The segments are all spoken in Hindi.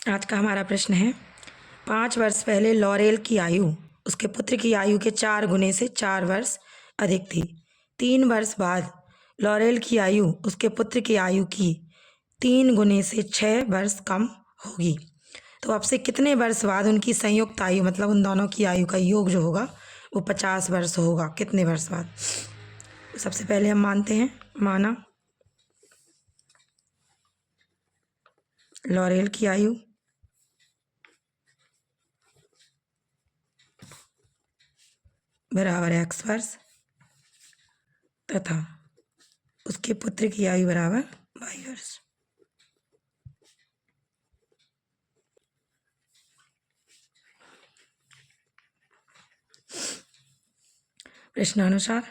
आज का हमारा प्रश्न है, 5 वर्ष पहले लॉरेल की आयु उसके पुत्र की आयु के 4 गुने से 4 वर्ष अधिक थी। 3 वर्ष बाद लॉरेल की आयु उसके पुत्र की आयु की 3 गुने से 6 वर्ष कम होगी। तो अब से कितने वर्ष बाद उनकी संयुक्त आयु मतलब उन दोनों की आयु का योग जो होगा वो 50 वर्ष होगा। कितने वर्ष बाद? सबसे पहले हम मानते हैं, माना लॉरेल की आयु बराबर x वर्ष तथा उसके पुत्र की आयु बराबर y वर्ष। प्रश्नानुसार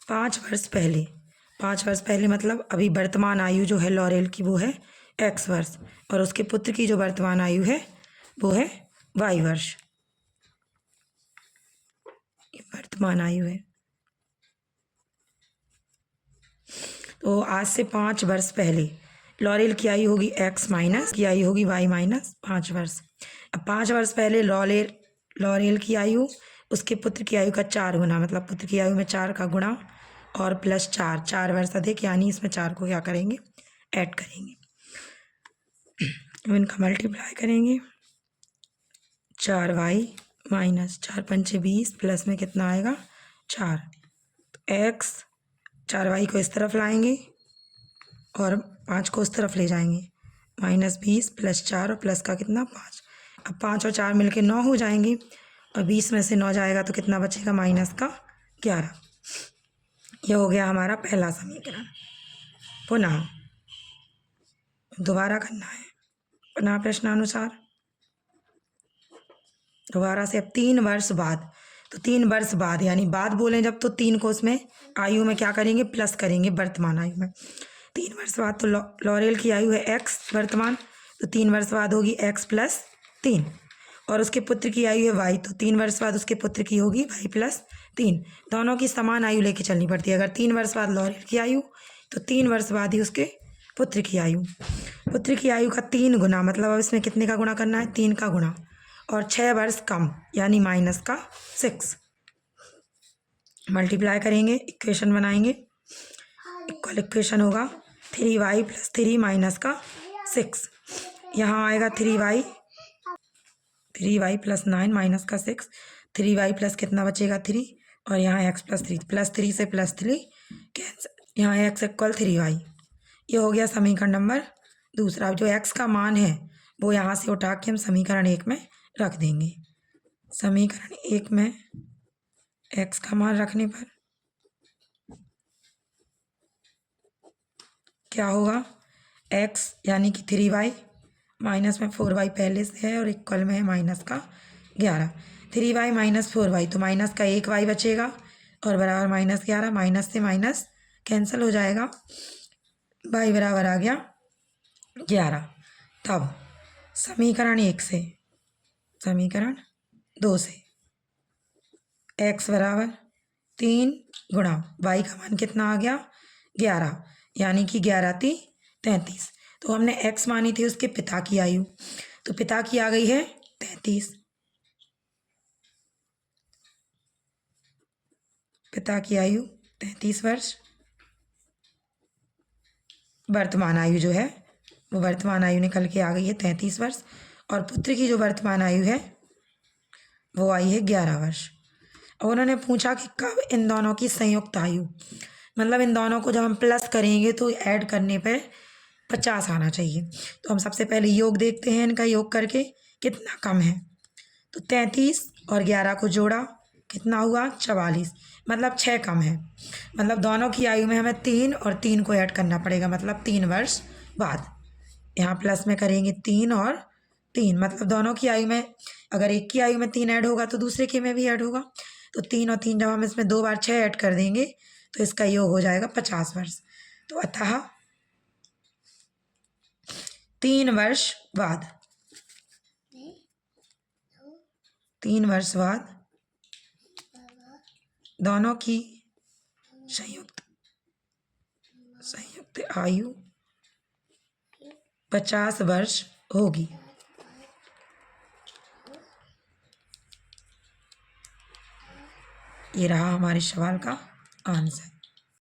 5 वर्ष पहले मतलब अभी वर्तमान आयु जो है लॉरेल की वो है x वर्ष और उसके पुत्र की जो वर्तमान आयु है वो है y वर्ष। ये वर्तमान आयु है। तो आज से 5 वर्ष पहले लॉरेल की आयु होगी x माइनस की आयु होगी y माइनस 5 वर्ष। अब 5 वर्ष पहले लॉरेल की आयु उसके पुत्र की आयु का 4 गुना मतलब पुत्र की आयु में 4 का गुणा और प्लस 4 वर्ष अधिक, यानी इसमें 4 को क्या करेंगे, ऐड करेंगे। अब इनका मल्टीप्लाई करेंगे, 4y माइनस 4×5 = 20 प्लस में कितना आएगा 4। तो x 4y को इस तरफ लाएंगे और 5 को उस तरफ ले जाएंगे, -20 + 4 और प्लस का कितना 5। अब 5 और 4 मिलके 9 हो जाएंगे और 20 में से 9 जाएगा तो कितना बचेगा -11। यह हो गया हमारा पहला समीकरण। पुनः दोबारा करना है, पुनः प्रश्नानुसार दोबारा से। अब 3 वर्ष बाद, तो 3 वर्ष बाद यानी बाद बोलें जब तो 3 को उसमें आयु में क्या करेंगे, प्लस करेंगे वर्तमान आयु में। 3 वर्ष बाद तो लॉरेल की आयु है x वर्तमान, तो 3 वर्ष बाद होगी x + 3 और उसके पुत्र की आयु है y, तो 3 वर्ष बाद उसके पुत्र की होगी y + 3। दोनों की समान आयु लेके चलनी पड़ती है। अगर 3 वर्ष बाद लॉरेल की आयु तो 3 वर्ष बाद ही उसके पुत्र की आयु। पुत्र की आयु का 3 गुना मतलब अब इसमें कितने का गुणा करना है, 3 का गुणा और 6 वर्ष कम यानी -6। मल्टीप्लाई करेंगे, इक्वेशन बनाएंगे, इक्वल इक्वेशन होगा 3y + 3 - 6। यहाँ आएगा 3y + 9 - 6, 3y प्लस कितना बचेगा 3 और यहाँ x + 3, +3 से +3 कैंसिल, यहाँ x = 3y। ये हो गया समीकरण नंबर दूसरा। जो x का मान है वो यहाँ से उठा के हम समीकरण 1 में रख देंगे। समीकरण 1 में x का मान रखने पर क्या होगा, x यानी कि 3y माइनस में 4y पहले से है और इक्वल में है -11। 3y - 4y तो माइनस का 1y बचेगा और बराबर -11, माइनस से माइनस कैंसिल हो जाएगा, y बराबर आ गया 11। तब समीकरण 1 से समीकरण 2 से x बराबर 3 गुणा y का मान कितना आ गया 11, यानी कि 11 × 3 = 33। तो हमने x मानी थी उसके पिता की आयु, तो पिता की आ गई है 33। पिता की आयु 33 वर्ष। वर्तमान आयु जो है वो वर्तमान आयु निकल के आ गई है 33 वर्ष और पुत्र की जो वर्तमान आयु है वो आई है 11 वर्ष। और उन्होंने पूछा कि कब इन दोनों की संयुक्त आयु, मतलब इन दोनों को जब हम प्लस करेंगे तो ऐड करने पे 50 आना चाहिए। तो हम सबसे पहले योग देखते हैं, इनका योग करके कितना कम है। तो 33 और 11 को जोड़ा कितना हुआ 44, मतलब 6 कम है। मतलब दोनों की आयु में हमें 3 और 3 को ऐड करना पड़ेगा, मतलब 3 वर्ष बाद। यहाँ प्लस में करेंगे 3 और 3, मतलब दोनों की आयु में अगर एक की आयु में 3 ऐड होगा तो दूसरे की में भी ऐड होगा। तो 3 और 3 जब हम इसमें 2 बार 6 ऐड कर देंगे तो इसका योग हो जाएगा 50 वर्ष। तो अतः 3 वर्ष बाद 3 वर्ष बाद दोनों की संयुक्त संयुक्त आयु 50 वर्ष होगी। ये रहा हमारे सवाल का आंसर।